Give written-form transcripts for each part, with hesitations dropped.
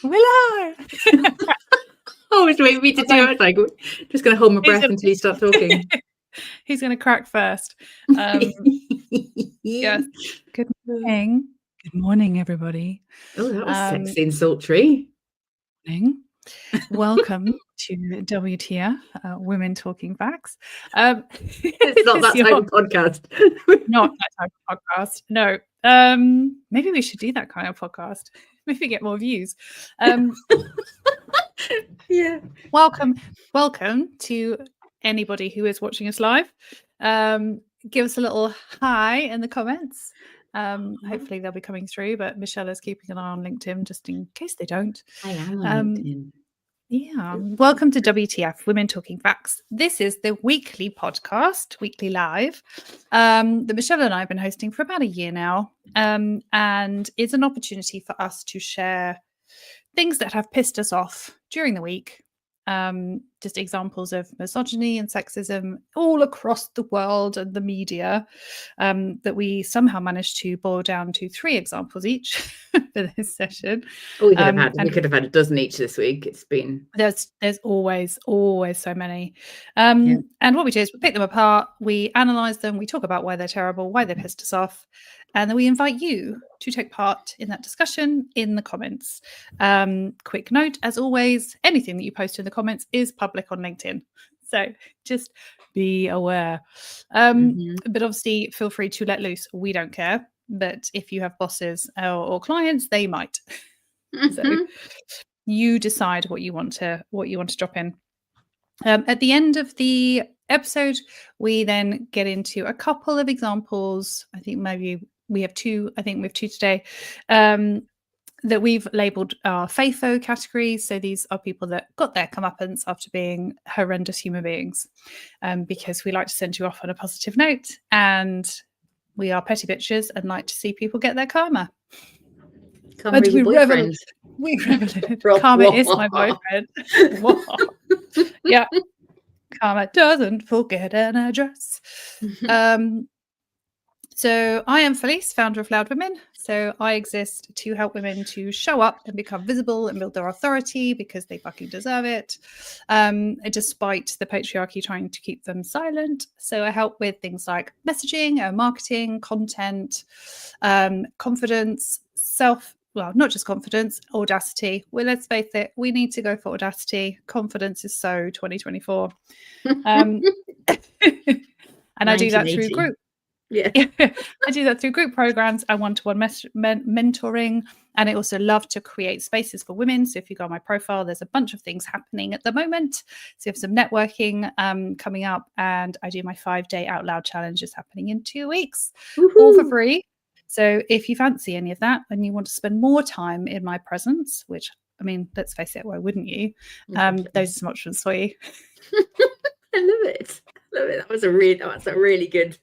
We're live. Oh, it's waiting for me to do it. Like, just going to hold my breath until you start talking. Who's going to crack first? Yes. Good morning. Good morning, everybody. Oh, that was sexy and sultry. Welcome to WTF, Women Talking Facts. It's not that type of podcast. Not that type of podcast. No. Maybe we should do that kind of podcast. Maybe get more views. Yeah. Welcome to anybody who is watching us live. Give us a little hi in the comments. Hopefully they'll be coming through, but Michelle is keeping an eye on LinkedIn just in case they don't. I am on LinkedIn. Yeah. Welcome to WTF, Women Talking Facts. This is the weekly podcast, weekly live, that Michelle and I have been hosting for about a year now. And it's an opportunity for us to share things that have pissed us off during the week. Just examples of misogyny and sexism all across the world and the media, that we somehow managed to boil down to 3 examples each for this session. Oh, we could have had a dozen each this week. It's been there's always so many. And what we do is we pick them apart, we analyze them, we talk about why they're terrible, why they pissed us off, and then we invite you to take part in that discussion in the comments. Quick note, as always, anything that you post in the comments is public on LinkedIn. So just be aware. But obviously, feel free to let loose. We don't care. But if you have bosses or clients, they might. So you decide what you want to drop in. At the end of the episode, we then get into a couple of examples. I think maybe we have 2. I think we have 2 today, that we've labelled our FAFO categories. So these are people that got their comeuppance after being horrendous human beings, because we like to send you off on a positive note, and we are petty bitches and like to see people get their karma. We revel in it. Karma is my boyfriend. Yeah. Karma doesn't forget an address. So I am Felice, founder of Loud Women. So I exist to help women to show up and become visible and build their authority because they fucking deserve it, despite the patriarchy trying to keep them silent. So I help with things like messaging, marketing, content, confidence, not just confidence, audacity. Well, let's face it, we need to go for audacity. Confidence is so 2024. And I do that through group. Yeah. I do that through group programs and one-to-one mentoring. And I also love to create spaces for women. So if you go on my profile, there's a bunch of things happening at the moment. So you have some networking coming up, and I do my 5-day out loud challenges happening in 2 weeks, all for free. So if you fancy any of that and you want to spend more time in my presence, which, I mean, let's face it, why wouldn't you? Those are some options for you. I love it. That was a really good.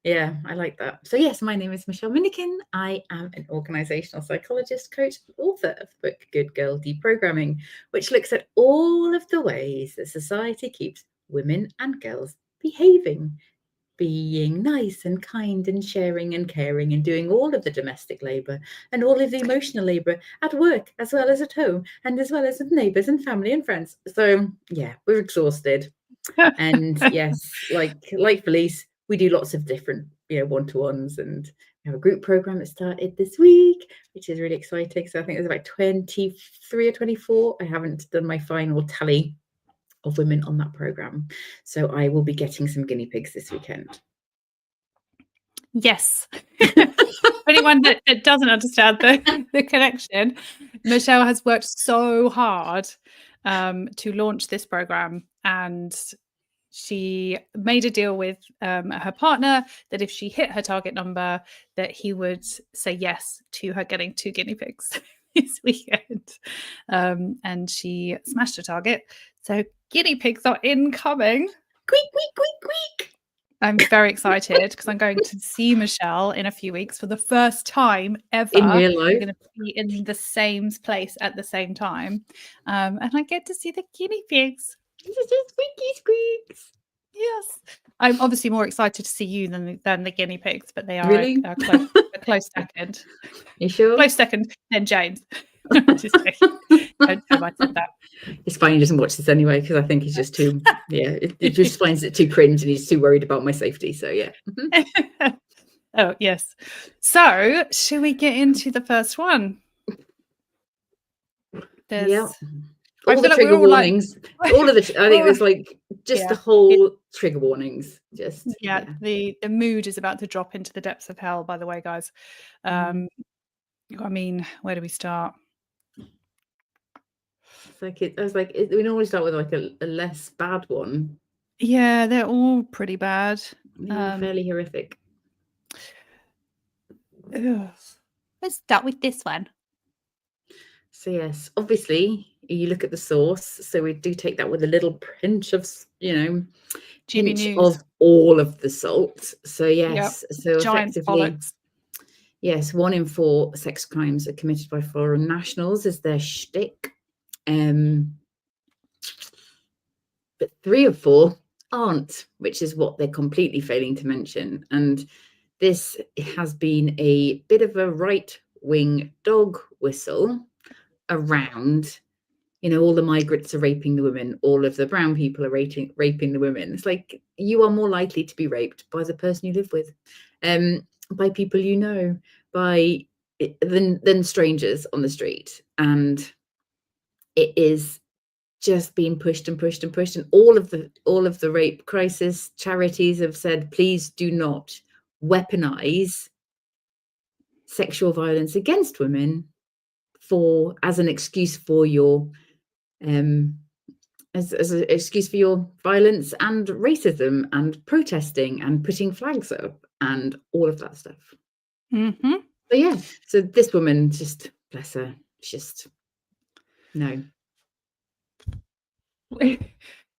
Yeah, I like that. So yes, my name is Michelle Minikin. I am an organizational psychologist, coach, and author of the book Good Girl Deprogramming, which looks at all of the ways that society keeps women and girls behaving, being nice and kind and sharing and caring and doing all of the domestic labor and all of the emotional labor at work as well as at home and as well as with neighbors and family and friends. So yeah, we're exhausted. And yes, like Felice, we do lots of different, one-to-ones, and we have a group program that started this week, which is really exciting. So I think there's about 23 or 24. I haven't done my final tally of women on that program. So I will be getting some guinea pigs this weekend. Yes. For anyone that doesn't understand the connection, Michelle has worked so hard to launch this program, and she made a deal with her partner that if she hit her target number, that he would say yes to her getting 2 guinea pigs this weekend. And she smashed her target. So guinea pigs are incoming. Squeak, squeak, squeak, squeak. I'm very excited because I'm going to see Michelle in a few weeks for the first time ever. In real life. We're going to be in the same place at the same time. And I get to see the guinea pigs. Squeaky squeaks. Yes. I'm obviously more excited to see you than the guinea pigs, but they are really? a close second. You sure? Close second, then James. Don't tell him I said that. It's fine, he doesn't watch this anyway, because I think he's just too, it just finds it too cringe and he's too worried about my safety. So yeah. Oh, yes. So, should we get into the first one? Yeah. I All feel the like we're trigger all like- warnings. All of the, I think there's like just Yeah. the whole trigger warnings. Just the mood is about to drop into the depths of hell, by the way, guys. I mean, where do we start? It's like I was like, we normally start with like a less bad one. Yeah, they're all pretty bad. Fairly horrific. Let's start with this one. So yes, obviously you look at the source. So we do take that with a little pinch of, pinch of all of the salt. So yes, so giant effectively, bollocks. Yes, 1 in 4 sex crimes are committed by foreign nationals is their shtick. But 3 of 4 aren't, which is what they're completely failing to mention. And this has been a bit of a right-wing dog whistle around, all the migrants are raping the women, all of the brown people are raping the women. It's like, you are more likely to be raped by the person you live with, by people you know, than strangers on the street. And it is just being pushed and pushed and pushed, and all of the rape crisis charities have said, please do not weaponize sexual violence against women as an excuse for your as an excuse for your violence and racism and protesting and putting flags up and all of that stuff. So this woman, just bless her, just no.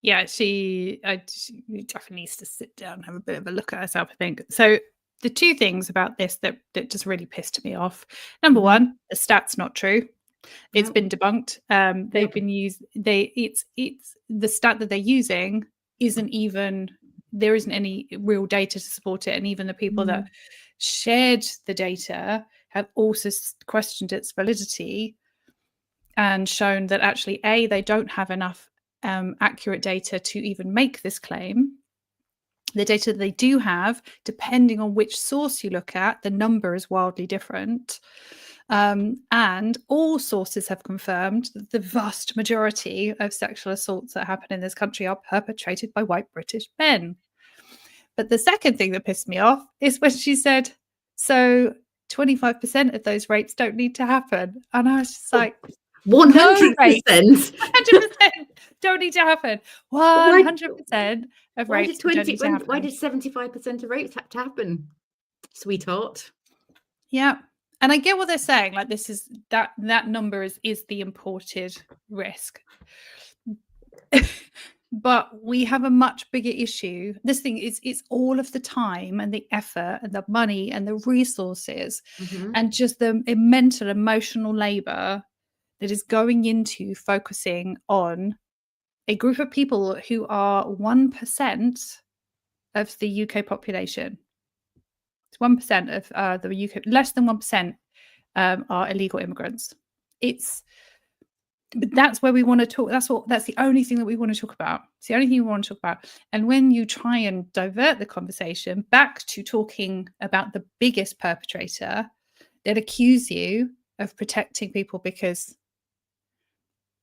Yeah, she definitely needs to sit down and have a bit of a look at herself, I think. So the 2 things about this that just really pissed me off. Number 1, the stat's not true. It's been debunked. They've been used. It's the stat that they're using isn't even, there isn't any real data to support it, and even the people that shared the data have also questioned its validity and shown that actually, they don't have enough accurate data to even make this claim. The data they do have, depending on which source you look at, the number is wildly different. And all sources have confirmed that the vast majority of sexual assaults that happen in this country are perpetrated by white British men. But the second thing that pissed me off is when she said, so 25% of those rapes don't need to happen. And I was just like, 100%. No rapes, 100% don't need to happen. 100% of rapes don't need to happen. Why did 75% of rapes have to happen, sweetheart? Yeah. And I get what they're saying. Like, this is that number is the imported risk. But we have a much bigger issue. This thing is, it's all of the time and the effort and the money and the resources and just the mental, emotional labor that is going into focusing on a group of people who are 1% of the UK population. It's 1% of the UK, less than 1% are illegal immigrants. But that's where we want to talk. That's the only thing that we want to talk about. It's the only thing we want to talk about. And when you try and divert the conversation back to talking about the biggest perpetrator, they'll accuse you of protecting people because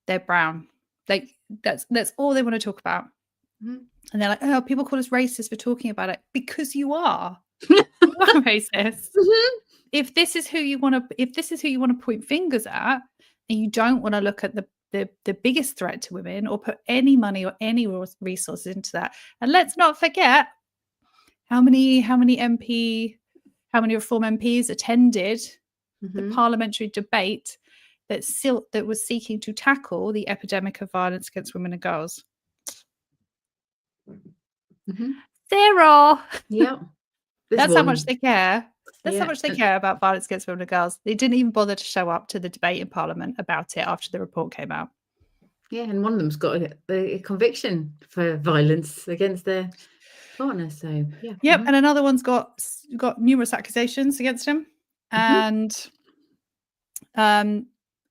they're brown. Like, that's all they want to talk about. And they're like, oh, people call us racist for talking about it, because you are. You are racist. If this is who you want to point fingers at, and you don't want to look at the biggest threat to women or put any money or any resources into that. And let's not forget how many reform MPs attended the parliamentary debate that was seeking to tackle the epidemic of violence against women and girls. 0. Yeah. That's how much they care. That's how much they care about violence against women and girls. They didn't even bother to show up to the debate in Parliament about it after the report came out. Yeah, and one of them's got a conviction for violence against their partner. So yeah. Yep, and another one's got numerous accusations against him, and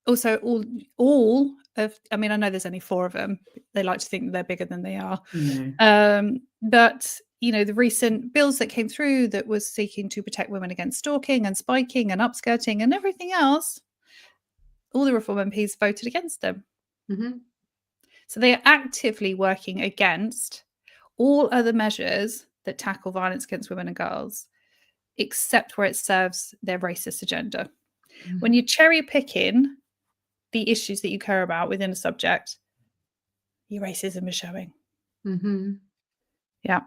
also all of, I mean, I know there's only 4 of them. They like to think they're bigger than they are. But the recent bills that came through that was seeking to protect women against stalking and spiking and upskirting and everything else, all the Reform MPs voted against them. So they are actively working against all other measures that tackle violence against women and girls, except where it serves their racist agenda. When you're cherry picking the issues that you care about within a subject, your racism is showing. Yeah.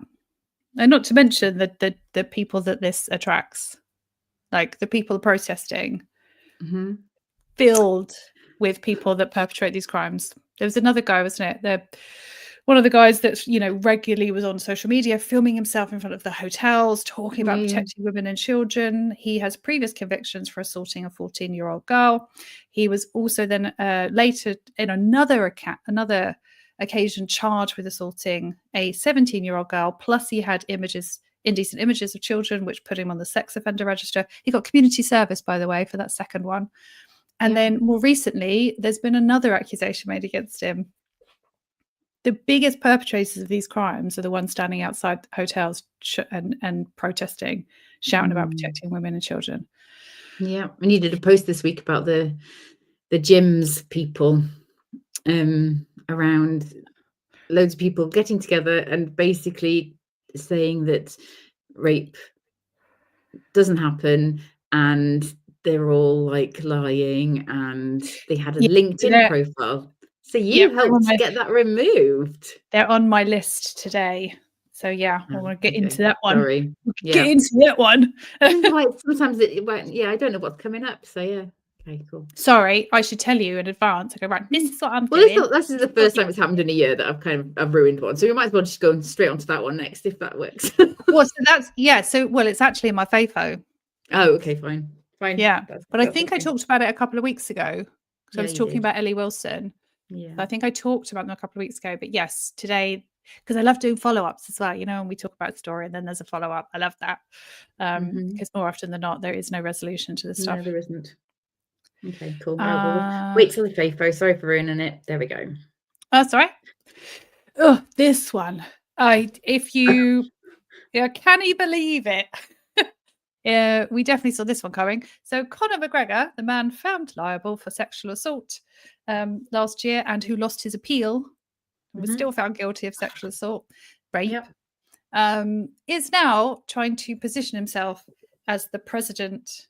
And not to mention the people that this attracts, like the people protesting, filled with people that perpetrate these crimes. There was another guy, wasn't it? One of the guys that regularly was on social media filming himself in front of the hotels, talking about protecting women and children. He has previous convictions for assaulting a 14-year-old girl. He was also then later in another occasion charged with assaulting a 17-year-old girl. Plus he had indecent images of children, which put him on the sex offender register. He got community service, by the way, for that second one. And then more recently, there's been another accusation made against him. The biggest perpetrators of these crimes are the ones standing outside hotels and protesting, shouting about protecting women and children. Yeah, and you did a post this week about the gyms people around, loads of people getting together and basically saying that rape doesn't happen and they're all like lying, and they had a LinkedIn profile. So you helped get that removed. They're on my list today. So I want to get into that one. Sorry. Get into that one. Sometimes I don't know what's coming up. So okay, cool. Sorry, I should tell you in advance. I go, right, this is what I'm doing. Well, this is the first time it's happened in a year that I've ruined one. So we might as well just go straight onto that one next, if that works. Well, so that's it's actually in my FAFO. Oh, okay, fine. Yeah, but I think I talked about it a couple of weeks ago. So I was talking about Ellie Wilson. Yeah, I think I talked about them a couple of weeks ago. But yes, today, because I love doing follow-ups as well. When we talk about a story and then there's a follow-up. I love that because more often than not, there is no resolution to this stuff. No, there isn't. Okay, cool. We'll wait till the FAFO. Sorry for ruining it. There we go. Oh, sorry. Oh, this one. If you, can you believe it? We definitely saw this one coming. So Conor McGregor, the man found liable for sexual assault last year and who lost his appeal and was still found guilty of sexual assault, rape, is now trying to position himself as the president.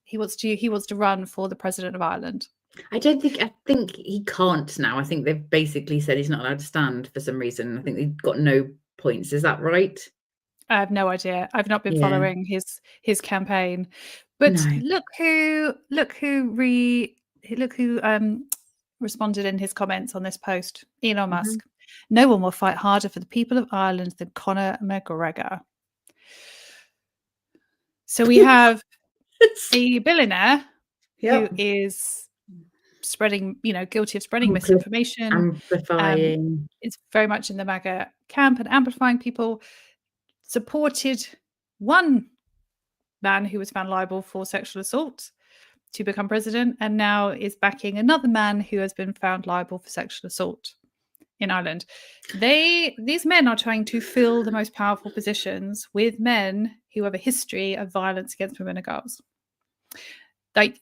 He wants to run for the president of Ireland. I think he can't now. I think they've basically said he's not allowed to stand for some reason. I think they've got no points. Is that right? I have no idea. I've not been following his campaign, but look who responded in his comments on this post. Elon Musk. No one will fight harder for the people of Ireland than Conor McGregor. So we have a billionaire who is spreading, guilty of spreading misinformation, amplifying. It's very much in the MAGA camp and amplifying people. Supported one man who was found liable for sexual assault to become president, and now is backing another man who has been found liable for sexual assault in Ireland. These men are trying to fill the most powerful positions with men who have a history of violence against women and girls. Like,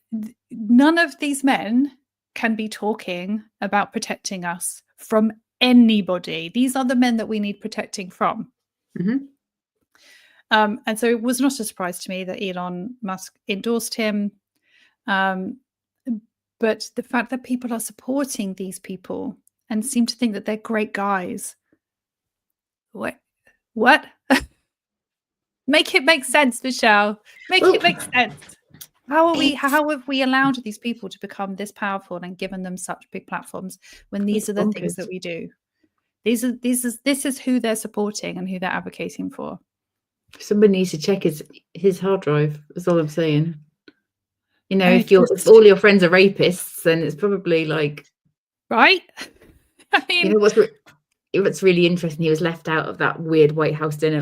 none of these men can be talking about protecting us from anybody. These are the men that we need protecting from. And so it was not a surprise to me that Elon Musk endorsed him. But the fact that people are supporting these people and seem to think that they're great guys. What? Make it make sense, Michelle. Make it make sense. How have we allowed these people to become this powerful and given them such big platforms when these are the things that we do? This is who they're supporting and who they're advocating for. Somebody needs to check his hard drive. That's all I'm saying. If all your friends are rapists, then it's probably like, right. I mean, what's really interesting. He was left out of that weird White House dinner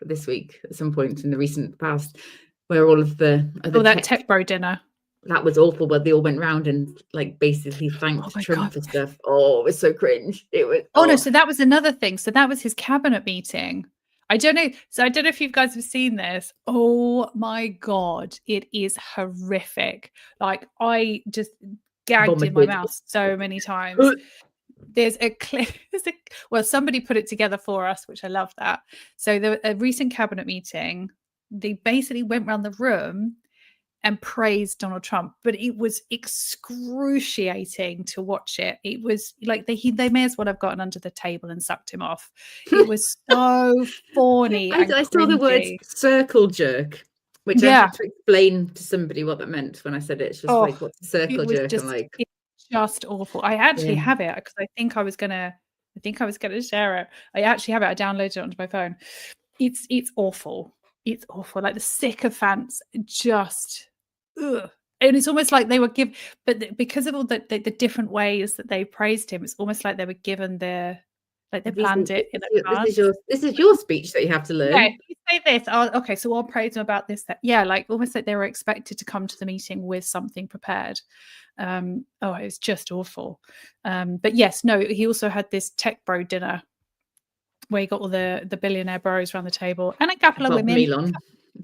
this week, at some point in the recent past, where all of the that tech bro dinner. that was awful, where they all went round and like basically thanked my Trump God. for stuff. Oh, it was so cringe. It was. Oh no, so that was another thing. So that was his cabinet meeting. I don't know. So I don't know if you guys have seen this. Oh my God, it is horrific. Like I just gagged in my vomited. mouth so many times. There's a clip. Well, somebody put it together for us, which I love that. So a recent cabinet meeting, they basically went around the room and praised Donald Trump, but it was excruciating to watch it. It was like they may as well have gotten under the table and sucked him off. It was so fawny and I saw the words cringy. circle jerk, which I had to explain to somebody what that meant when I said it. It's just like, what's a circle it was jerk? I'm like, it's just awful. I actually have it because I think I was gonna share it. I actually have it. I downloaded it onto my phone. It's awful. It's awful. Like the sycophants just ugh. And it's almost like they were because of all the different ways that they praised him, it's almost like they were given their like they planned it in advance. This is your speech that you have to learn. Yeah, if you say this, okay, so I'll praise him about this. That yeah, like almost like they were expected to come to the meeting with something prepared. It was just awful. But yes, no, he also had this tech bro dinner where he got all the billionaire bros around the table and a couple of women. Elon.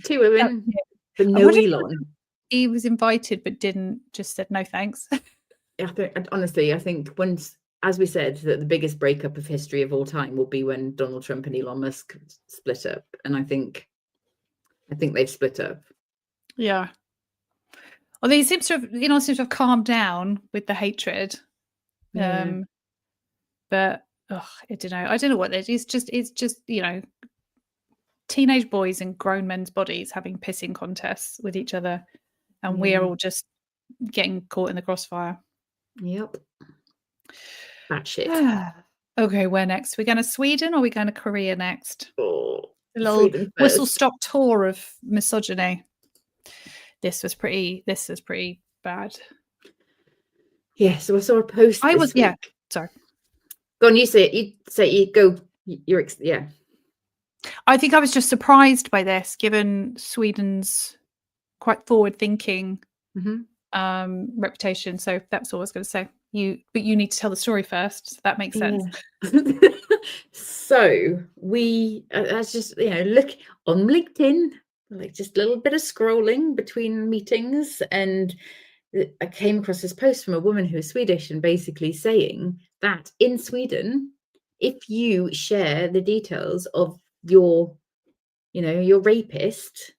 2 women, but I no wonder if Elon. he was invited but just said no thanks. I think once, as we said, that the biggest breakup of history of all time will be when Donald Trump and Elon Musk split up, and I think they've split up. Yeah. Although he seems to have calmed down with the hatred. Yeah. But I don't know what it is. It's just teenage boys in grown men's bodies having pissing contests with each other, and we are all just getting caught in the crossfire. Yep. That shit. Okay, where next? We're going to Sweden or are we going to Korea next? Oh, a little whistle-stop tour of misogyny. This was pretty bad. Yeah, so I saw a post. Sorry. Go on, you say it. You go. Yeah. I think I was just surprised by this, given Sweden's quite forward-thinking reputation. So that's all I was going to say. But you need to tell the story first. So that makes sense. Yeah. So I just look on LinkedIn, like just a little bit of scrolling between meetings, and I came across this post from a woman who is Swedish and basically saying that in Sweden, if you share the details of your rapist,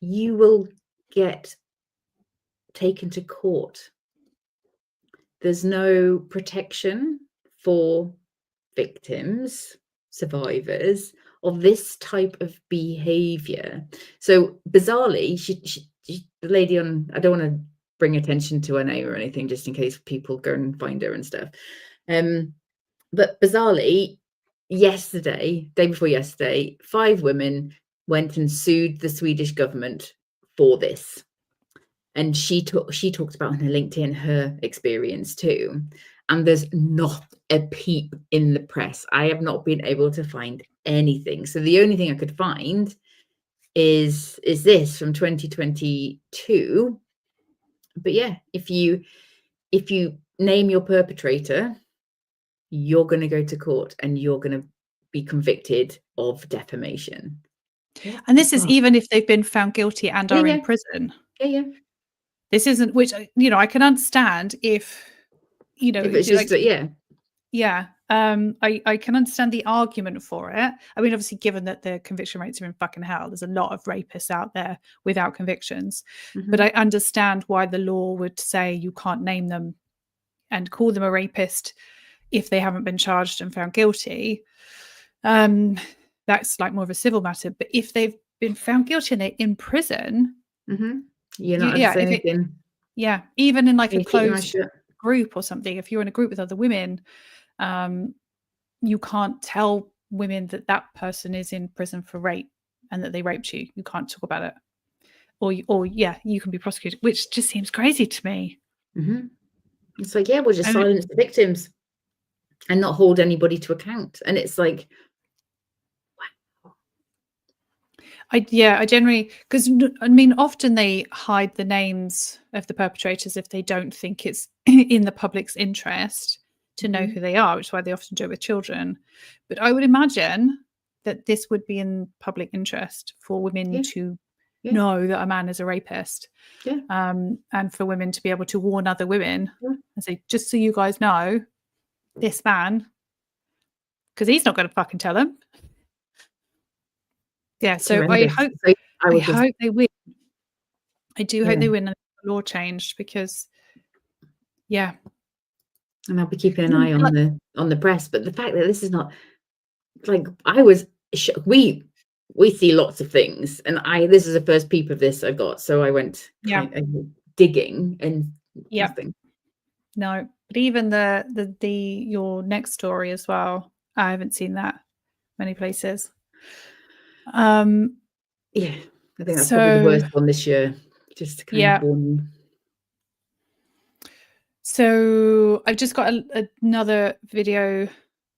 you will get taken to court. There's no protection for victims, survivors of this type of behavior. So bizarrely, she the lady on, I don't want to bring attention to her name or anything, just in case people go and find her and stuff. But bizarrely, day before yesterday, 5 women went and sued the Swedish government for this. And she talked about on her LinkedIn her experience too. And there's not a peep in the press. I have not been able to find anything. So the only thing I could find is this from 2022. But yeah, if you name your perpetrator, you're going to go to court and you're going to be convicted of defamation. And this is even if they've been found guilty and are in prison. Yeah. This isn't, which I can understand if it's just I can understand the argument for it. I mean, obviously, given that the conviction rates are in fucking hell, there's a lot of rapists out there without convictions. But I understand why the law would say you can't name them and call them a rapist if they haven't been charged and found guilty. That's like more of a civil matter. But if they've been found guilty and they're in prison, you're not anything. Yeah, even in like a closed group or something, if you're in a group with other women, you can't tell women that person is in prison for rape and that they raped you. You can't talk about it, or you can be prosecuted, which just seems crazy to me. It's like, we'll just silence the victims and not hold anybody to account. And it's like, wow. I generally, because I mean, often they hide the names of the perpetrators if they don't think it's in the public's interest to know who they are, which is why they often do it with children. But I would imagine that this would be in public interest for women to know that a man is a rapist, and for women to be able to warn other women and say, just so you guys know, this man, because he's not going to fucking tell them. Yeah, so I hope they win. I do hope they win and the law changed, because and I'll be keeping an eye on the press. But the fact that this is not, like, I was shocked. We see lots of things, and this is the first peep of this I got, so I went digging and nothing. No, but even the your next story as well, I haven't seen that many places. I think that's probably the worst one this year, just to kind of warn you. So I've just got another video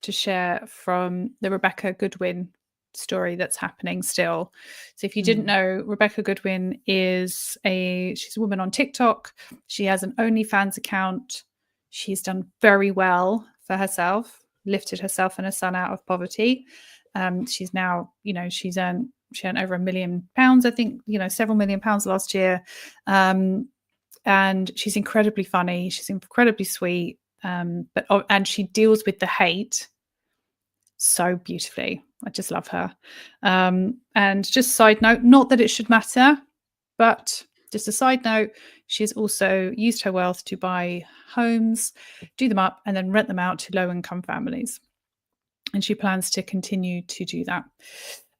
to share from the Rebecca Goodwin story that's happening still. So if you didn't know, Rebecca Goodwin she's a woman on TikTok. She has an OnlyFans account. She's done very well for herself, lifted herself and her son out of poverty. She's now, she earned over £1 million, I think, several £1 million last year. And she's incredibly funny. She's incredibly sweet. And she deals with the hate so beautifully. I just love her. And just side note, not that it should matter, but just a side note, she's also used her wealth to buy homes, do them up, and then rent them out to low-income families. And she plans to continue to do that.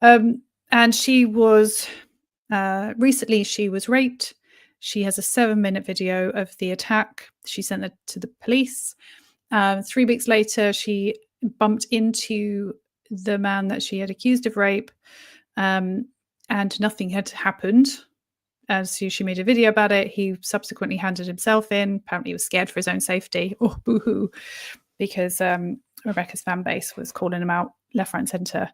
And she was recently, she was raped. She has a 7-minute video of the attack. She sent it to the police. 3 weeks later, she bumped into the man that she had accused of rape, and nothing had happened. So she made a video about it. He subsequently handed himself in. Apparently he was scared for his own safety. Oh, boo-hoo. Because Rebecca's fan base was calling him out left, right, and centre.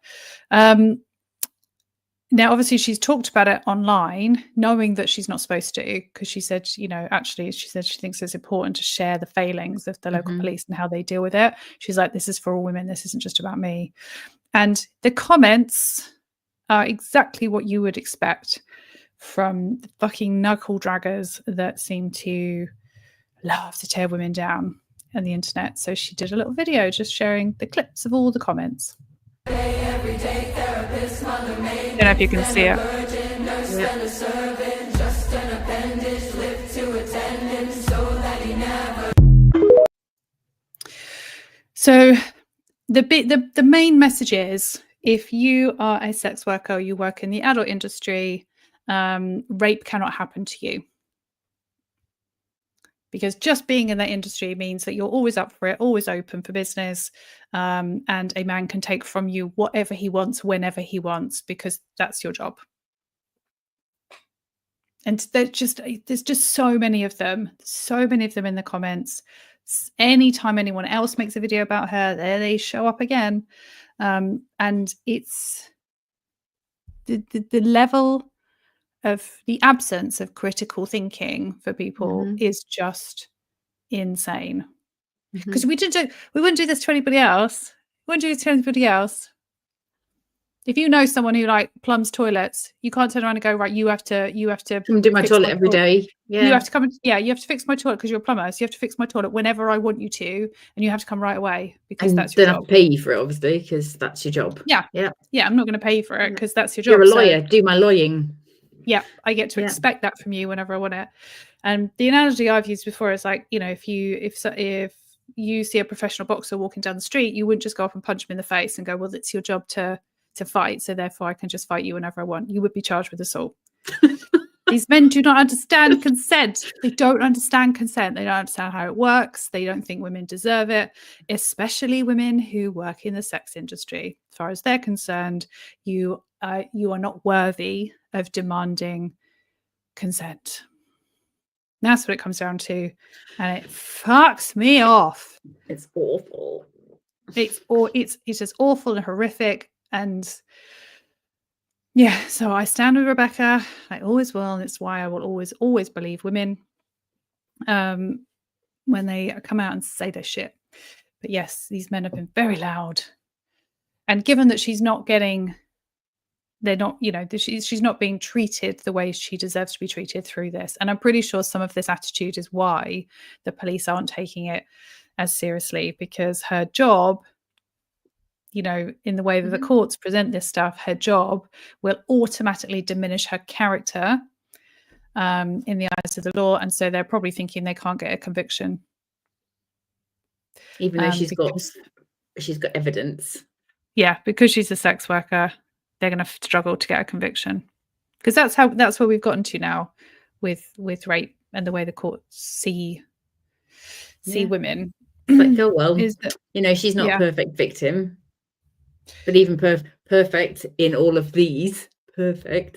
Now, obviously, she's talked about it online, knowing that she's not supposed to, because she said, actually, she said she thinks it's important to share the failings of the local police and how they deal with it. She's like, this is for all women. This isn't just about me. And the comments are exactly what you would expect from the fucking knuckle draggers that seem to love to tear women down on the internet. So she did a little video just sharing the clips of all the comments. I don't know if you can see it. So the main message is, if you are a sex worker, you work in the adult industry, rape cannot happen to you. Because just being in that industry means that you're always up for it, always open for business, and a man can take from you whatever he wants, whenever he wants, because that's your job. And there's just so many of them in the comments. Anytime anyone else makes a video about her, there they show up again. And it's the level of the absence of critical thinking for people is just insane. Because we wouldn't do this to anybody else. We wouldn't do this to anybody else. If you know someone who plumbs toilets, you can't turn around and go, right, you have to come do my toilet every day. Yeah. You have to come you have to fix my toilet because you're a plumber. So you have to fix my toilet whenever I want you to, and you have to come right away because that's your job. Don't have to pay you for it, obviously, because that's your job. Yeah. I'm not going to pay you for it because that's your job. You're a lawyer. Do my lawyering. Yeah, I get to expect that from you whenever I want it. And the analogy I've used before is if you see a professional boxer walking down the street, you wouldn't just go up and punch him in the face and go, well, it's your job to fight, so therefore I can just fight you whenever I want. You would be charged with assault. These men do not understand consent. They don't understand consent. They don't understand how it works. They don't think women deserve it, especially women who work in the sex industry. As far as they're concerned, you are not worthy of demanding consent. That's what it comes down to, and it fucks me off. It's awful. It's just awful and horrific. And Yeah, so I stand with Rebecca. I always will, and it's why I will always believe women when they come out and say their shit. But yes, these men have been very loud. And given that she's not getting, they're not, she's not being treated the way she deserves to be treated through this. And I'm pretty sure some of this attitude is why the police aren't taking it as seriously, because her job, in the way that the courts present this stuff, her job will automatically diminish her character in the eyes of the law. And so they're probably thinking they can't get a conviction. Even though she's got evidence. Yeah, because she's a sex worker, they're going to struggle to get a conviction, because that's where we've gotten to now with rape and the way the courts see women. Like, oh well, is that, she's not a perfect victim, but even perfect in all of these, they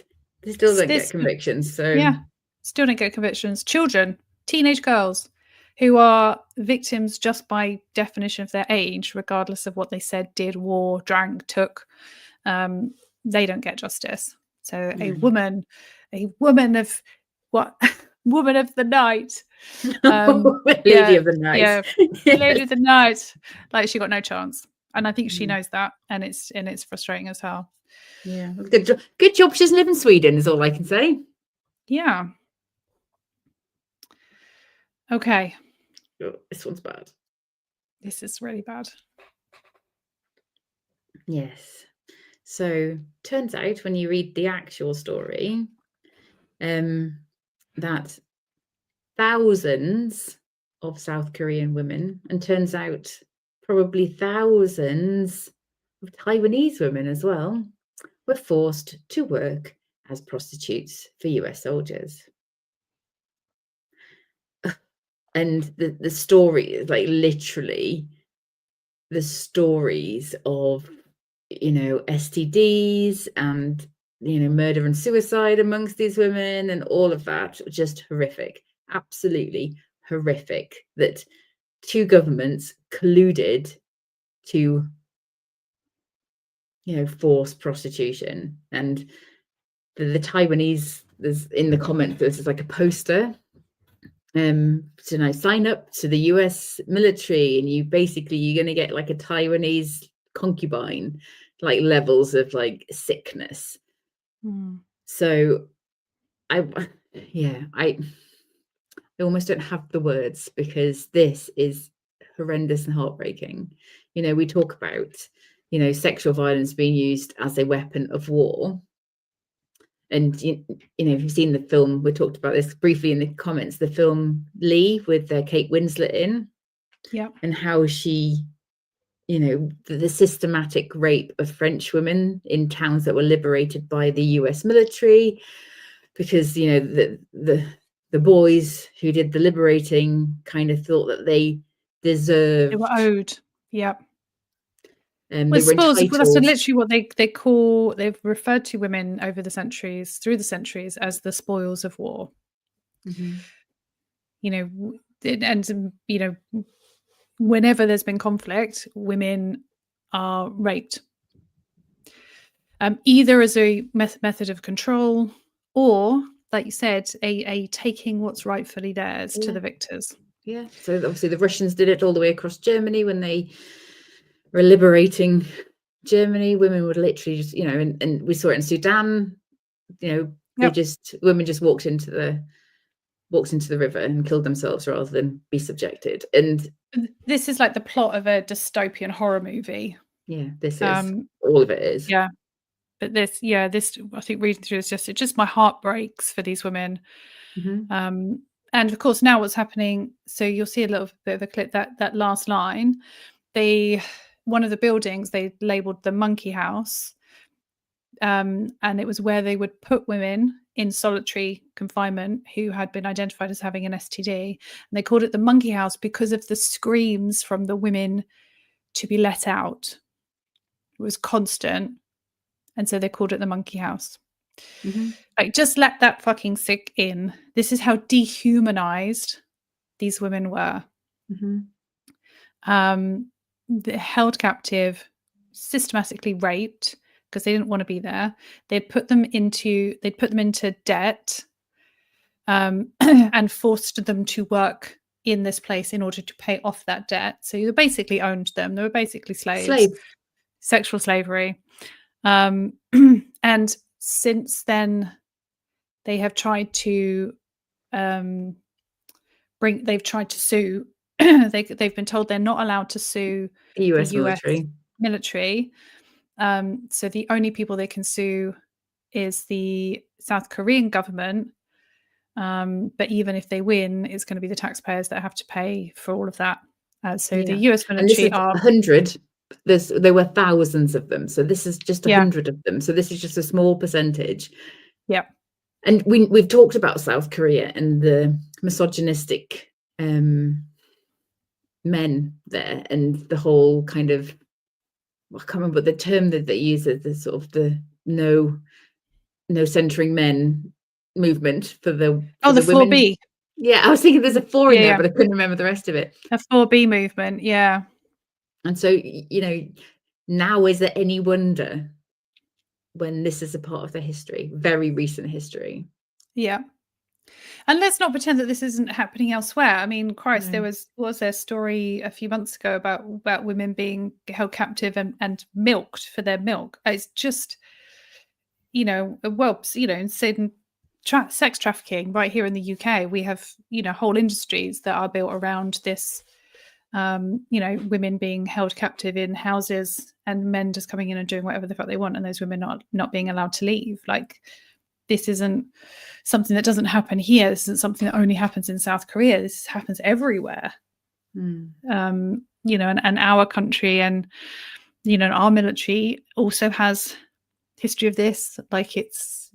still don't get convictions. So still don't get convictions. Children, teenage girls who are victims just by definition of their age, regardless of what they said, did, wore, drank, took, they don't get justice. So a woman of what? Woman of the night. Lady of the night. Yeah, lady of the night. Like, she got no chance. And I think she knows that, and it's frustrating as hell. Yeah, good job she doesn't live in Sweden, is all I can say. Yeah. Okay. Oh, this one's bad. This is really bad. Yes. So turns out when you read the actual story, that thousands of South Korean women, and turns out probably thousands of Taiwanese women as well, were forced to work as prostitutes for US soldiers. And the story, like literally the stories of, STDs and, murder and suicide amongst these women and all of that, just horrific, absolutely horrific, that two governments colluded to, force prostitution. And the Taiwanese, there's in the comments, this is like a poster to sign up to the US military, and you're going to get like a Taiwanese concubine, like levels of like sickness. So I almost don't have the words, because this is horrendous and heartbreaking. We talk about, sexual violence being used as a weapon of war. And, if you've seen the film, we talked about this briefly in the comments, the film Lee with Kate Winslet in. Yeah. And how she, the systematic rape of French women in towns that were liberated by the US military, because, the boys who did the liberating kind of thought that they deserved. They were owed. Yep. And they were entitled. That's literally what they've referred to women over the centuries, through the centuries, as the spoils of war. Whenever there's been conflict, women are raped, either as a method of control, or, like you said, a taking what's rightfully theirs to the victors. Yeah. So obviously the Russians did it all the way across Germany when they were liberating Germany. Women would literally just, and we saw it in Sudan. Women just walked into the river and killed themselves rather than be subjected. And this is like the plot of a dystopian horror movie. Yeah, this is all of it is. Yeah. But this, I think reading through this, just my heart breaks for these women. And of course, now what's happening, so you'll see a little bit of a clip, that last line, one of the buildings they labeled the monkey house, and it was where they would put women in solitary confinement who had been identified as having an STD, and they called it the monkey house because of the screams from the women to be let out. It was constant, and so they called it the monkey house. Like, just let that fucking sink in. This is how dehumanized these women were. They're held captive, systematically raped, because they didn't want to be there. They'd put them into debt, and forced them to work in this place in order to pay off that debt. So you basically owned them. They were basically slaves. Sexual slavery. And since then, they have tried to they've tried to sue. They've been told they're not allowed to sue the US military. So the only people they can sue is the South Korean government. But even if they win, it's going to be the taxpayers that have to pay for all of that. So the US military are 100. There were thousands of them, so this is just 100 of them. So this is just a small percentage. Yeah. And we've talked about South Korea and the misogynistic men there, and the whole kind of, I can't remember the term that they use, the sort of the no centering men movement for the the 4B. Yeah, I was thinking there's a 4 in there, but I couldn't remember the rest of it. A 4B movement, yeah. And so, now is there any wonder when this is a part of the history, very recent history? Yeah. And let's not pretend that this isn't happening elsewhere. I mean, Christ, there was there a story a few months ago about women being held captive and milked for their milk. It's just, sex trafficking right here in the UK. We have, whole industries that are built around this, women being held captive in houses and men just coming in and doing whatever the fuck they want, and those women not being allowed to leave. Like, this isn't something that doesn't happen here. This isn't something that only happens in South Korea. This happens everywhere. And our country and, our military also has history of this. Like, it's,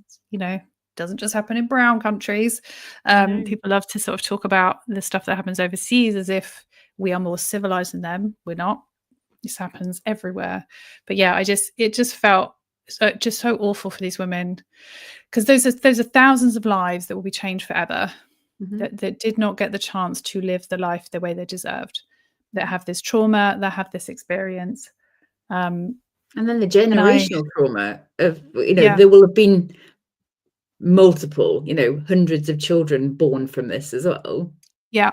doesn't just happen in brown countries. People love to sort of talk about the stuff that happens overseas as if we are more civilized than them. We're not. This happens everywhere. But yeah, it just felt just so awful for these women, because those are thousands of lives that will be changed forever, that did not get the chance to live the life the way they deserved, that have this trauma, that have this experience. And then the generational trauma of, there will have been multiple, hundreds of children born from this as well. Yeah.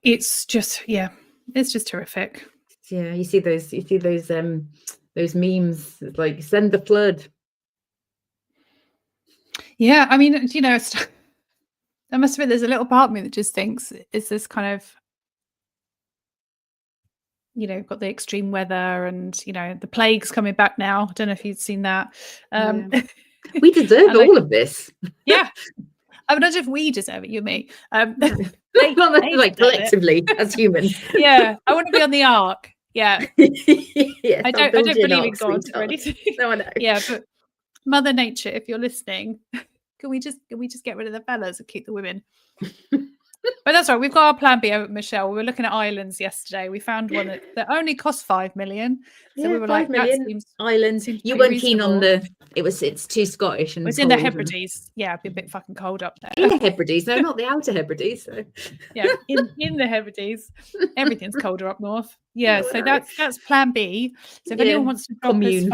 It's just horrific. Yeah, you see those memes, like, send the flood. Yeah, I mean, there must have been, there's a little part of me that just thinks, is this kind of, got the extreme weather and, the plague's coming back now. I don't know if you'd seen that. We deserve all of this. Yeah. I don't know if we deserve it, you and me. Like collectively as humans. Yeah, I want to be on the ark. Yeah. Yes, I don't believe in God or anything. No, I know. Yeah, but Mother Nature, if you're listening, can we just get rid of the fellas and keep the women? But that's right. We've got our plan B over at Michelle. We were looking at islands yesterday. We found one that only cost 5 million. So we were like, that seems islands. You weren't keen on it's too Scottish and it's in the Hebrides. Yeah, it'd be a bit fucking cold up there. In the Hebrides, no, not the Outer Hebrides. So. Yeah, in the Hebrides, everything's colder up north. Yeah, so that's plan B. So if anyone wants to drop us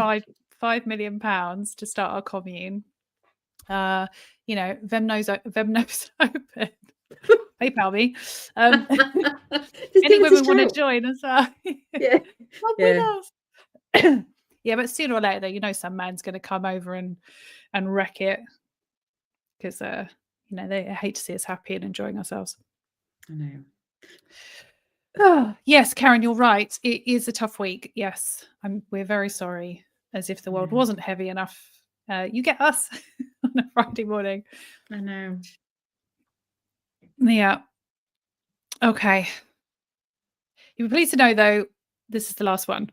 £5 million to start our commune, Venmo's open. PayPal me. Any women want to join us? Yeah, but sooner or later, though, some man's going to come over and wreck it, because they hate to see us happy and enjoying ourselves. I know. Oh, yes, Karen, you're right. It is a tough week. Yes, we're very sorry. As if the world wasn't heavy enough. You get us on a Friday morning. I know. Yeah. Okay. You'll be pleased to know, though, this is the last one.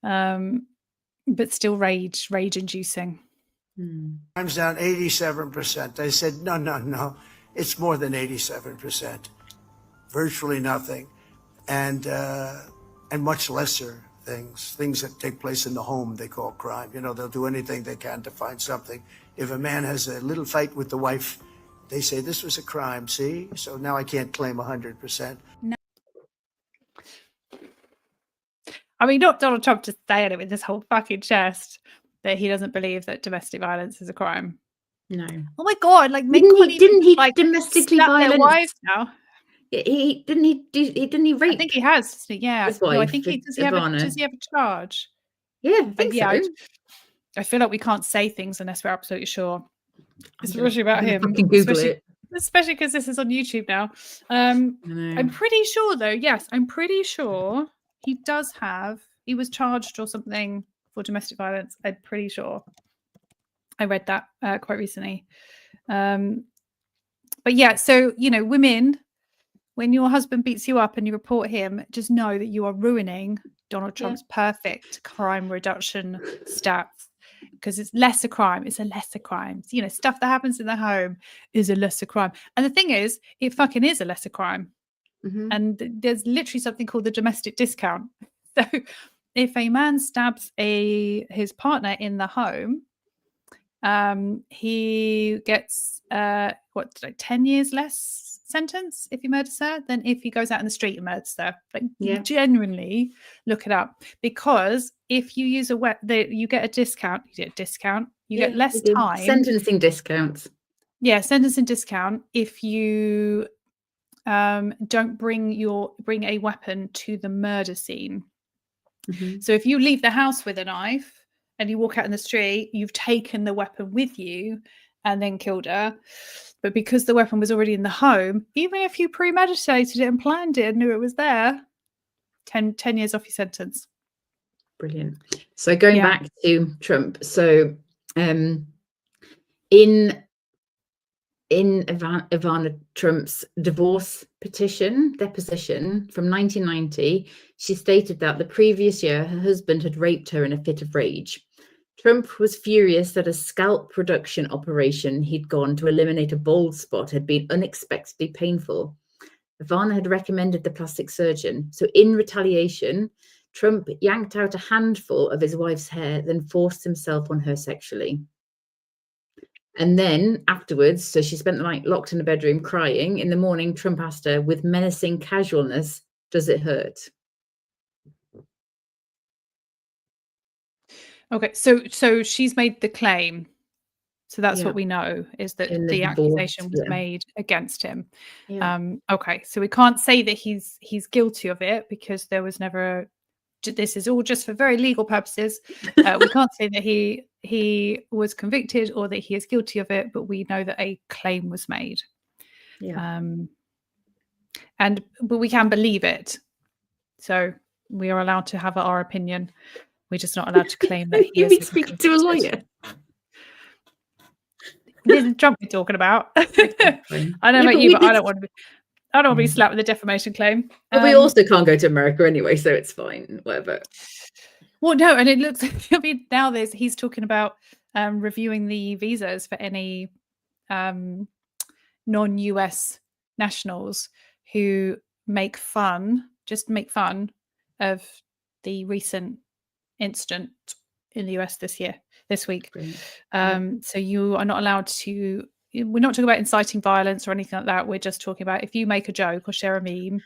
But still rage-inducing. Time's down 87%. I said, no. It's more than 87%. Virtually nothing. And much lesser things that take place in the home they call crime. They'll do anything they can to find something. If a man has a little fight with the wife, they say this was a crime, see? So now I can't claim 100%. No. I mean, not Donald Trump just saying it with his whole fucking chest that he doesn't believe that domestic violence is a crime. No. Oh my God, like men Didn't can't he, even didn't he like domestically slap their violence? wives now. Didn't he rape I think he has, doesn't he? Yeah. his No, I wife, think he does. He Ivana? does he have a charge? Yeah, I think Yeah, so. I feel like we can't say things unless we're absolutely sure. I'm Especially about gonna him. fucking Google it. Especially because this is on YouTube now. I'm pretty sure, though. Yes, I'm pretty sure he was charged or something for domestic violence. I'm pretty sure. I read that quite recently. But yeah, so, women, when your husband beats you up and you report him, just know that you are ruining Donald Trump's perfect crime reduction stats, because it's lesser crime. It's a lesser crime. Stuff that happens in the home is a lesser crime. And the thing is, it fucking is a lesser crime. Mm-hmm. And there's literally something called the domestic discount. So if a man stabs his partner in the home, he gets 10 years less sentence if he murders her than if he goes out in the street and murders her. Genuinely look it up, because if you use you get a discount. You get less time. Sentencing discounts. Yeah, sentencing discount if you don't bring a weapon to the murder scene. Mm-hmm. So if you leave the house with a knife and you walk out in the street, you've taken the weapon with you and then killed her. But because the weapon was already in the home, even if you premeditated it and planned it and knew it was there, 10 years off your sentence. Brilliant. So going back to Trump. So in Ivana Trump's divorce deposition from 1990, she stated that the previous year her husband had raped her in a fit of rage. Trump was furious that a scalp reduction operation he'd gone to eliminate a bald spot had been unexpectedly painful. Ivana had recommended the plastic surgeon. So in retaliation, Trump yanked out a handful of his wife's hair, then forced himself on her sexually. And then afterwards, so she spent the night locked in a bedroom crying. In the morning, Trump asked her with menacing casualness, "Does it hurt?" Okay, so she's made the claim. So that's what we know, is that the accusation was made against him. Okay, so we can't say that he's guilty of it, because there was never. This is all just for very legal purposes. We can't say that he was convicted or that he is guilty of it, but we know that a claim was made. But we can believe it. So we are allowed to have our opinion. We're just not allowed to claim that he is speaking to a lawyer. This is Trump we're talking about. I don't know about you, but I don't want to be slapped with a defamation claim. But we also can't go to America anyway, so it's fine. Whatever. Well, no, and it looks. I mean, now he's talking about reviewing the visas for any non-US nationals who make fun of the recent incident in the US this week. So you are not allowed to. We're not talking about inciting violence or anything like that. We're just talking about if you make a joke or share a meme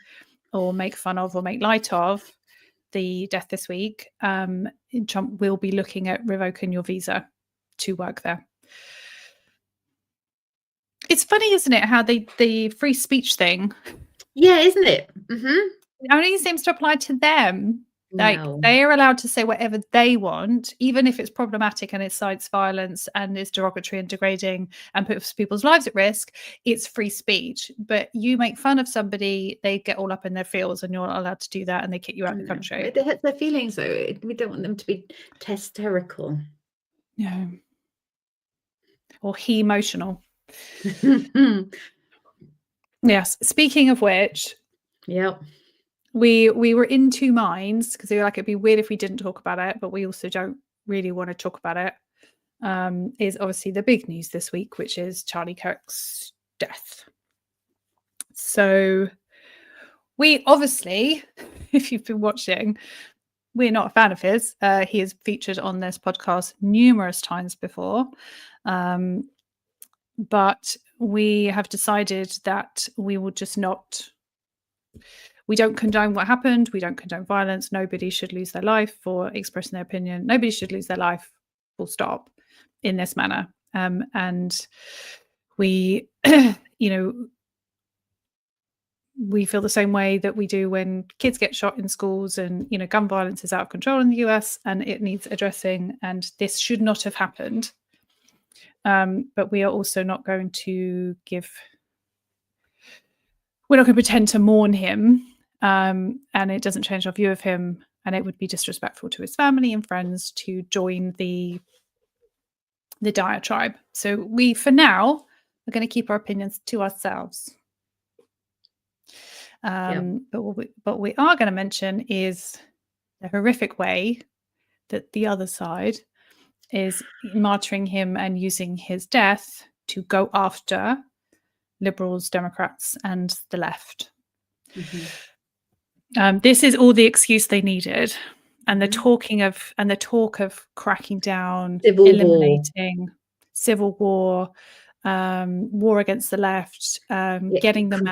or make fun of or make light of the death this week, Trump will be looking at revoking your visa to work there. It's funny, isn't it, how the free speech thing? Yeah, isn't it? Mm-hmm. It only seems to apply to them. Like, they are allowed to say whatever they want, even if it's problematic and incites violence and is derogatory and degrading and puts people's lives at risk. It's free speech. But you make fun of somebody, they get all up in their feels, and you're not allowed to do that, and they kick you out of the country. It hurts their feelings, though. We don't want them to be hysterical. No. Or emotional. Yes. Speaking of which. Yep. We were in two minds, because they were like, it'd be weird if we didn't talk about it, but we also don't really want to talk about it. Is obviously the big news this week, which is Charlie Kirk's death. So we obviously, if you've been watching, we're not a fan of his. He has featured on this podcast numerous times before. But we have decided that we will we don't condone what happened. We don't condone violence. Nobody should lose their life for expressing their opinion. Nobody should lose their life, full stop, in this manner. And we, we feel the same way that we do when kids get shot in schools, and gun violence is out of control in the US and it needs addressing, and this should not have happened. But we are also not going to we're not going to pretend to mourn him, and it doesn't change our view of him, and it would be disrespectful to his family and friends to join the diatribe. So we, for now, are going to keep our opinions to ourselves. But what we are going to mention is the horrific way that the other side is martyring him and using his death to go after liberals, Democrats, and the left. This is all the excuse they needed, and the talk of cracking down, eliminating civil war, war against the left, getting them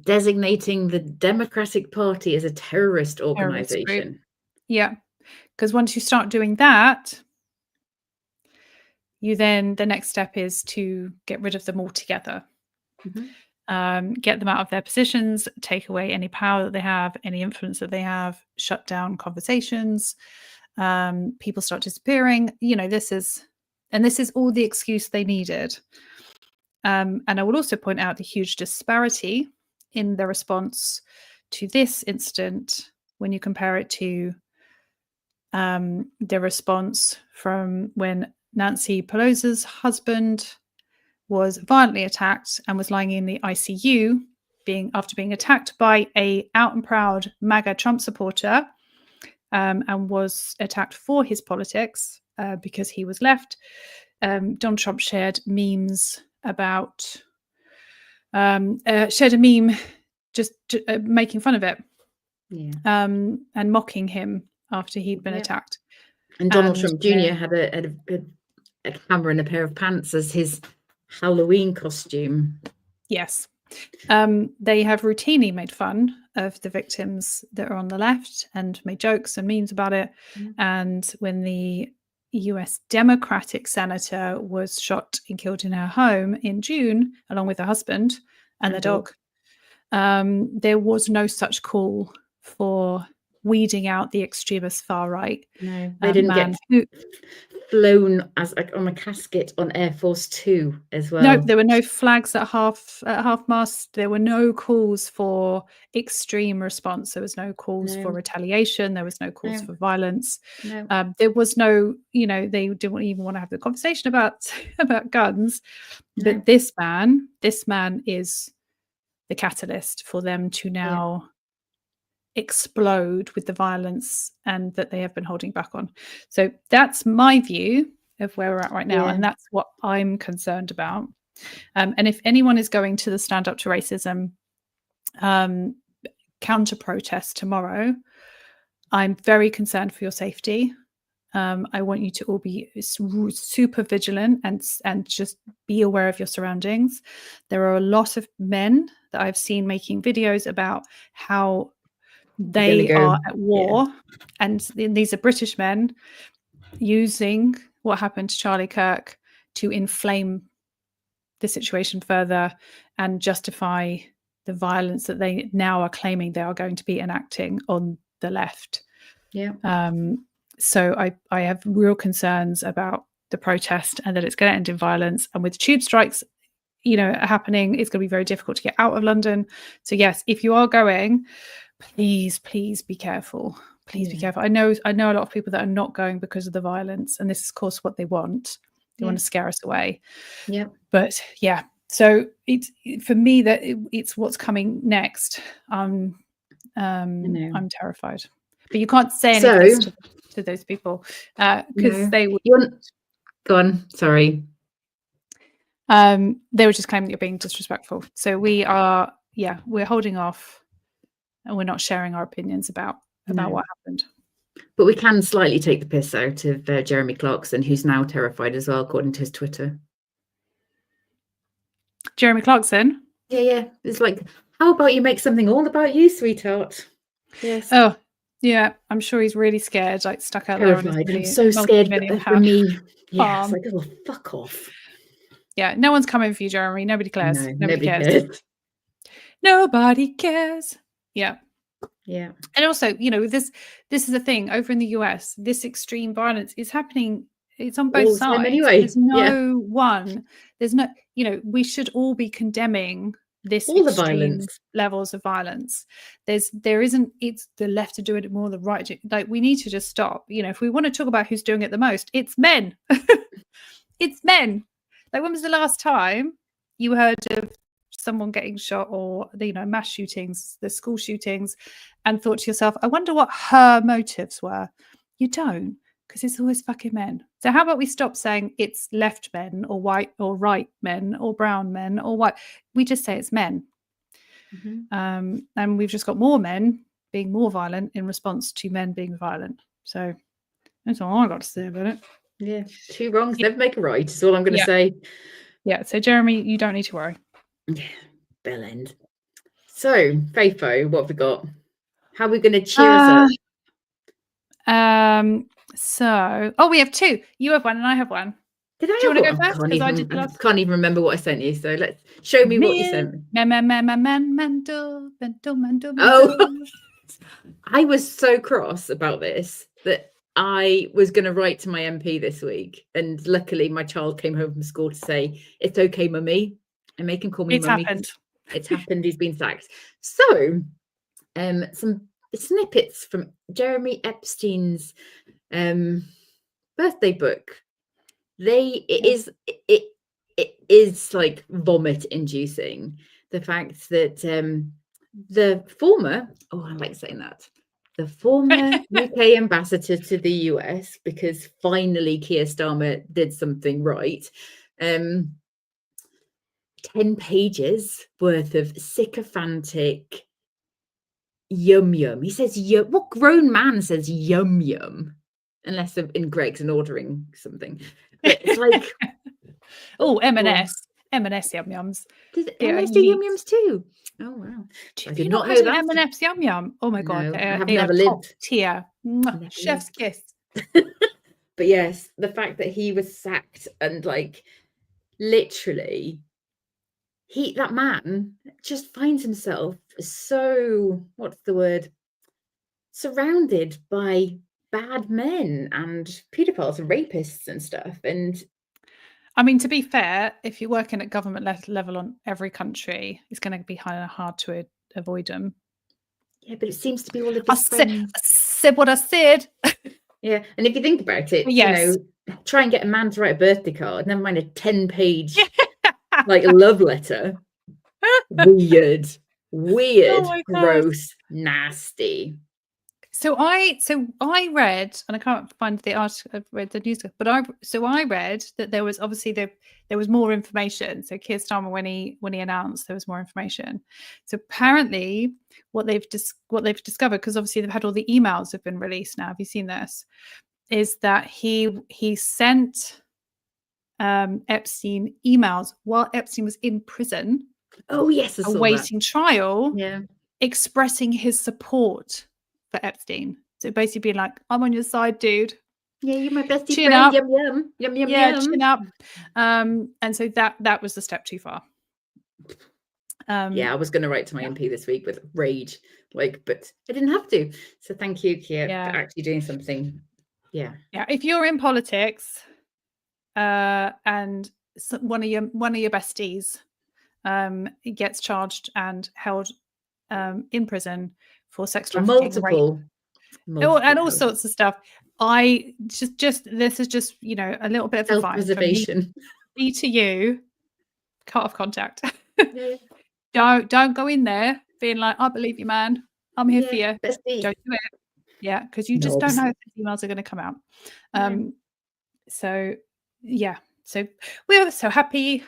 designating the Democratic Party as a terrorist organization. Yeah, because once you start doing that, the next step is to get rid of them altogether. Get them out of their positions, take away any power that they have, any influence that they have, shut down conversations. People start disappearing. This is all the excuse they needed. And I will also point out the huge disparity in the response to this incident when you compare it to the response from when Nancy Pelosi's husband was violently attacked and was lying in the ICU after being attacked by a out and proud MAGA Trump supporter, and was attacked for his politics because he was left. Donald Trump shared memes about shared a meme just making fun of it, and mocking him after he'd been attacked. And Donald Trump Jr. had a camera and a pair of pants as his Halloween costume. Yes. They have routinely made fun of the victims that are on the left and made jokes and memes about it. And when the US Democratic senator was shot and killed in her home in June, along with her husband and the dog, there was no such call for weeding out the extremist far right. No, they didn't get flown as on a casket on Air Force Two as well. No, there were no flags at half mast. There were no calls for extreme response. There was no calls for retaliation. There was no calls for violence. There was no, they didn't even want to have the conversation about guns. But this man is the catalyst for them to now explode with the violence and that they have been holding back on. So that's my view of where we're at right now, and that's what I'm concerned about. And if anyone is going to the Stand Up to Racism counter protest tomorrow, I'm very concerned for your safety. I want you to all be super vigilant and just be aware of your surroundings. There are a lot of men that I've seen making videos about how they are at war, and these are British men using what happened to Charlie Kirk to inflame the situation further and justify the violence that they now are claiming they are going to be enacting on the left. So I have real concerns about the protest and that it's going to end in violence. And with tube strikes, happening, it's going to be very difficult to get out of London. So yes, if you are going, please be careful. Please be careful. I know a lot of people that are not going because of the violence, and this is, of course, what they want. They want to scare us away. But so it's, for me, that it's what's coming next. I'm terrified. But you can't say anything to those people because they would. Go on. Sorry. They were just claiming that you're being disrespectful. So we're holding off. And we're not sharing our opinions about what happened. But we can slightly take the piss out of Jeremy Clarkson, who's now terrified as well, according to his Twitter. Jeremy Clarkson? Yeah. It's like How about you make something all about you, sweetheart? Yes. Oh, yeah. I'm sure he's really scared, like stuck out there on his Terrified. I'm so scared for multi-million-pound me. Yeah, farm. it's like, oh, fuck off. Yeah, no one's coming for you, Jeremy. Nobody cares. No, Nobody cares. cares. Nobody cares. Yeah. Yeah. And also, you know, this is the thing over in the US. This extreme violence is happening. It's on both All the time sides. anyway. There's no one. There's no. You know, we should all be condemning this All the extreme violence. levels of violence. There isn't. It's the left to do it more, the right. Like we need to just stop. You know, if we want to talk about who's doing it the most, it's men. It's men. Like when was the last time you heard of someone getting shot or, you know, mass shootings, the school shootings, and thought to yourself, I wonder what her motives were? You don't, because it's always fucking men. So how about we stop saying it's left men or white or right men or brown men or white? We just say it's men. Mm-hmm. And we've just got more men being more violent in response to men being violent. So that's all I got to say about it. Yeah, 2 wrongs never make a right, is all I'm going to say. Yeah, so Jeremy, you don't need to worry. Yeah, bell end. So, Faithfo, what have we got? How are we going to cheer us up? So, we have 2. You have one and I have one. Did I Do you have want to go one? first? Because I did I last. can't even remember what I sent you. So let's show me what you sent me. Mental. Oh, I was so cross about this that I was going to write to my MP this week, and luckily my child came home from school to say it's okay, mummy, and make him call me It's mummy. happened. It's happened. He's been sacked. So, some snippets from Jeremy Epstein's birthday book. It is like vomit inducing, the fact that the former I like saying that, the former UK ambassador to the US, because finally Keir Starmer did something right, 10 pages worth of sycophantic yum. He says yum. What grown man says yum? Unless in Greg's and ordering something. But it's like M&S yum-yums. Did M&S do yum-yums too? Oh wow. I did not know that. M&S yum-yum. Oh my god, they are top tier. Chef's kiss. But yes, the fact that he was sacked and like literally that man just finds himself so, what's the word, surrounded by bad men and pedophiles and rapists and stuff. And I mean, to be fair, if you're working at government level on every country, it's going to be hard to avoid them. Yeah, but it seems to be all of his friends. I said what I said. Yeah, and if you think about it, yes. You know, try and get a man to write a birthday card, never mind a 10-page like a love letter. Weird, oh gross, nasty. So I read, and I can't find the article. I've read the news, but I read that there was obviously there was more information. So Keir Starmer, when he announced, there was more information. So apparently, what they've discovered, because obviously they've had all the emails have been released now. Have you seen this? Is that he sent Epstein emails while Epstein was in prison. Oh yes, awaiting trial. Yeah, expressing his support for Epstein. So basically being like, I'm on your side, dude. Yeah, you're my bestie chin friend. Up. Yum. Yeah, chin up. And so that was the step too far. Yeah, I was going to write to my MP this week with rage, but I didn't have to. So thank you, Keir, for actually doing something. Yeah. If you're in politics, and one of your besties gets charged and held in prison for sex trafficking, multiple and all sorts of stuff. I just this is just, you know, a little bit of advice from me to you. Cut off contact. Don't go in there being like, I believe you, man. I'm here for you. Bestie. Don't do it. Yeah, because you just don't know if the emails are going to come out. So yeah, so we're so happy.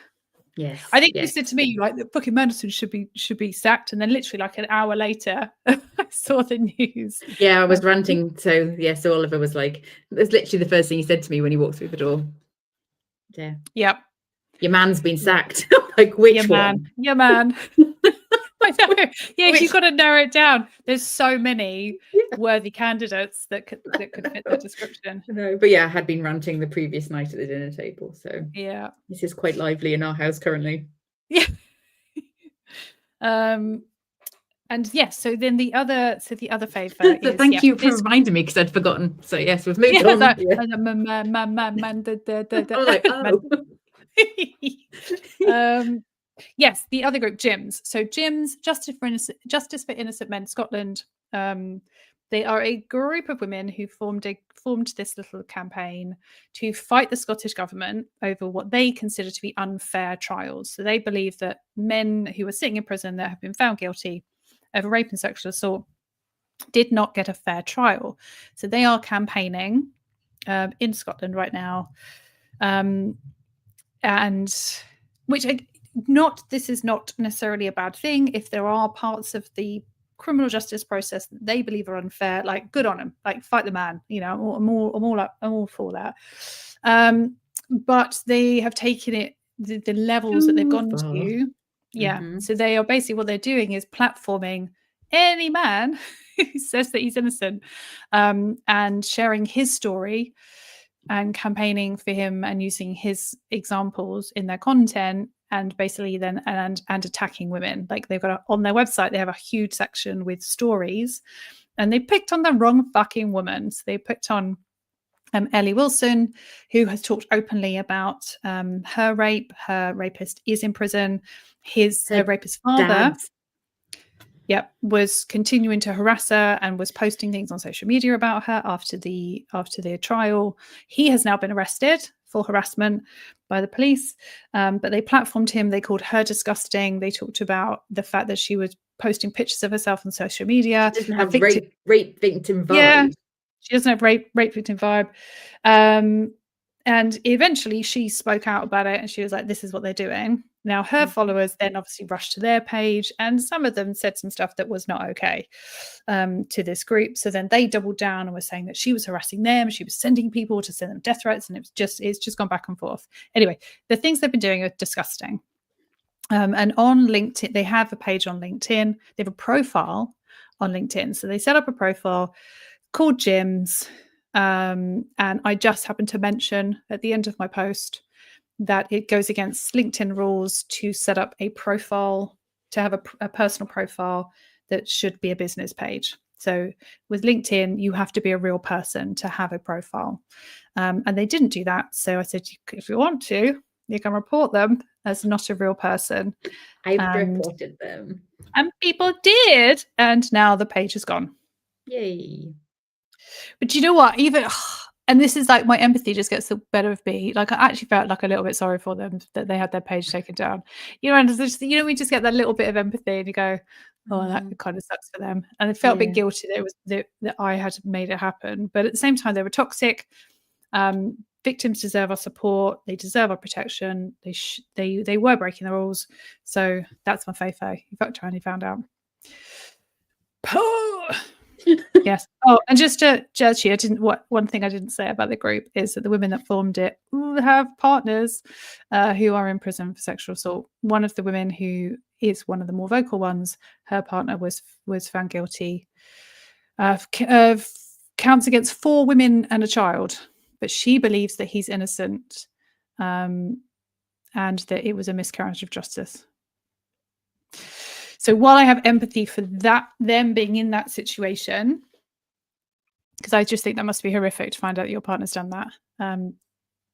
Yes, I think you said to me like that fucking Mandelson should be sacked, and then literally like an hour later, I saw the news. Yeah, I was ranting. So so Oliver was like, "That's literally the first thing he said to me when he walked through the door." Yeah. Yep. Your man's been sacked. Like which one? Your man. I know. Yeah, Which- you've got to narrow it down. There's so many Yeah. worthy candidates that could fit that description. No, but yeah, I had been ranting the previous night at the dinner table, so Yeah. this is quite lively in our house currently. Yeah. And yes, so then the other favour So is thank you for this. reminding me because I'd forgotten. So yes, we've moved Yeah, on. so, Yeah. I was like, oh. Yes, the other group, GIMS. So GIMS, Justice for Innocent Men Scotland. They are a group of women who formed this little campaign to fight the Scottish government over what they consider to be unfair trials. So they believe that men who are sitting in prison that have been found guilty of rape and sexual assault did not get a fair trial. So they are campaigning in Scotland right now, and which this is not necessarily a bad thing. If there are parts of the criminal justice process that they believe are unfair, like good on them, like fight the man. You know, I'm all for that. But they have taken it the levels that they've gone to. Yeah. Mhm. So they are basically what they're doing is platforming any man who says that he's innocent, and sharing his story and campaigning for him and using his examples in their content, and basically then and attacking women. Like they've got on their website, they have a huge section with stories, and they picked on the wrong fucking woman. So they picked on Ellie Wilson, who has talked openly about her rape. Her rapist is in prison. Her rapist father, was continuing to harass her and was posting things on social media about her after the trial. He has now been arrested for harassment by the police, but they platformed him. They called her disgusting. They talked about the fact that she was posting pictures of herself on social media. She doesn't have rape victim vibe. Yeah, she doesn't have rape victim vibe. And eventually she spoke out about it and she was like, this is what they're doing. Now her followers then obviously rushed to their page, and some of them said some stuff that was not okay to this group. So then they doubled down and were saying that she was harassing them. She was sending people to send them death threats, and it's just gone back and forth. Anyway, the things they've been doing are disgusting. And on LinkedIn, they have a page on LinkedIn. They have a profile on LinkedIn. So they set up a profile called GIMS. And I just happened to mention at the end of my post that it goes against LinkedIn rules to set up a profile, to have a personal profile that should be a business page. So with LinkedIn, you have to be a real person to have a profile. And they didn't do that. So I said, if you want to, you can report them as not a real person. I've reported them. And people did. And now the page is gone. Yay. But you know what? Even, and this is like my empathy just gets the better of me. Like I actually felt like a little bit sorry for them that they had their page taken down. You know, and we just get that little bit of empathy and you go, oh, that kind of sucks for them. And I felt a bit guilty that it was that I had made it happen. But at the same time, they were toxic. Victims deserve our support. They deserve our protection. They were breaking the rules. So that's my favo. You fucked her and you found out. Yes. Oh, and just to judge you, one thing I didn't say about the group is that the women that formed it have partners who are in prison for sexual assault. One of the women, who is one of the more vocal ones, her partner was found guilty of counts against 4 women and a child, but she believes that he's innocent, and that it was a miscarriage of justice. So while I have empathy for them being in that situation, because I just think that must be horrific to find out that your partner's done that.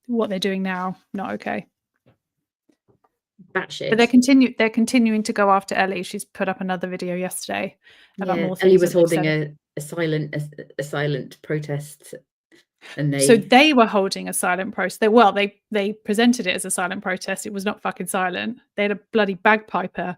What they're doing now, not okay. Batshit. But they're continuing to go after Ellie. She's put up another video yesterday about more things. Ellie was holding a silent protest, and so they were holding a silent protest. They presented it as a silent protest. It was not fucking silent. They had a bloody bagpiper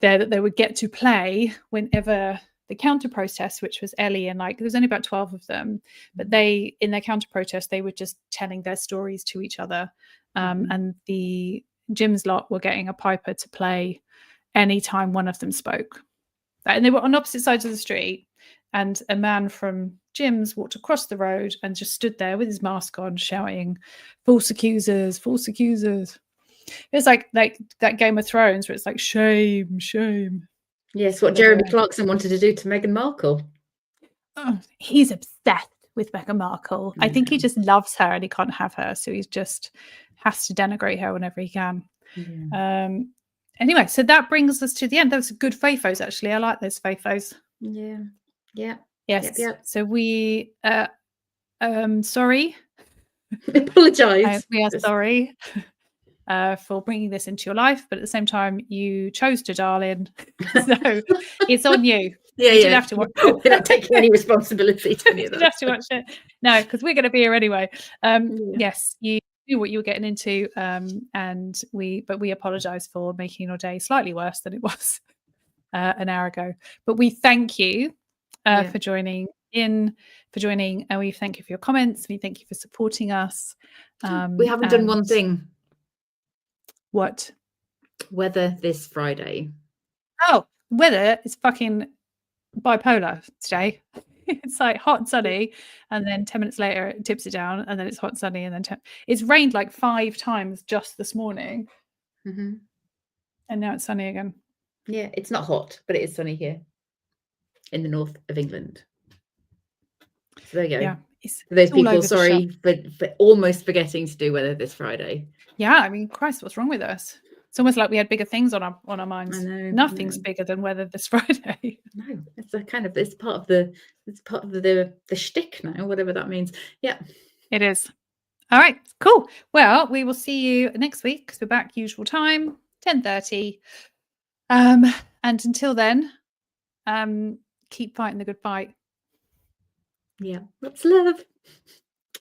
there that they would get to play whenever the counter protest, which was Ellie, and like there was only about 12 of them, but they, in their counter protest, they were just telling their stories to each other, and the GIMS lot were getting a piper to play anytime one of them spoke. And they were on opposite sides of the street, and a man from GIMS walked across the road and just stood there with his mask on, shouting, "False accusers, false accusers." It's like that Game of Thrones where it's like, shame, shame. Yes, what Jeremy Clarkson wanted to do to Meghan Markle. Oh, he's obsessed with Meghan Markle. I think he just loves her and he can't have her, so he just has to denigrate her whenever he can. Yeah. Anyway, so that brings us to the end. Those are good fafos, actually. I like those fafos. Yeah. Yeah. Yes. Yep. So we sorry. Apologise. We are sorry for bringing this into your life, but at the same time, you chose to dial in, so it's on you. Yeah, you didn't have to watch it. We're not taking any responsibility to any of You that. didn't have to watch it. No, because we're going to be here anyway. Yes, you knew what you were getting into, and we apologise for making your day slightly worse than it was an hour ago. But we thank you for joining in, and we thank you for your comments. We thank you for supporting us. We haven't done one thing. What? Weather this Friday. Oh, weather is fucking bipolar today. It's like hot and sunny, and then 10 minutes later it tips it down, and then it's hot and sunny, and then it's rained like 5 times just this morning, and now it's sunny again. Yeah, it's not hot, but it is sunny here in the north of England. So there you go. Yeah, for those people, sorry for almost forgetting to do weather this Friday. Yeah, I mean, Christ, what's wrong with us? It's almost like we had bigger things on our minds. I know, Nothing's bigger than weather this Friday. No, it's a kind of it's part of the shtick now, whatever that means. Yeah, it is. All right, cool. Well, we will see you next week because we're back usual time, 10:30. And until then, keep fighting the good fight. Yeah, lots of love.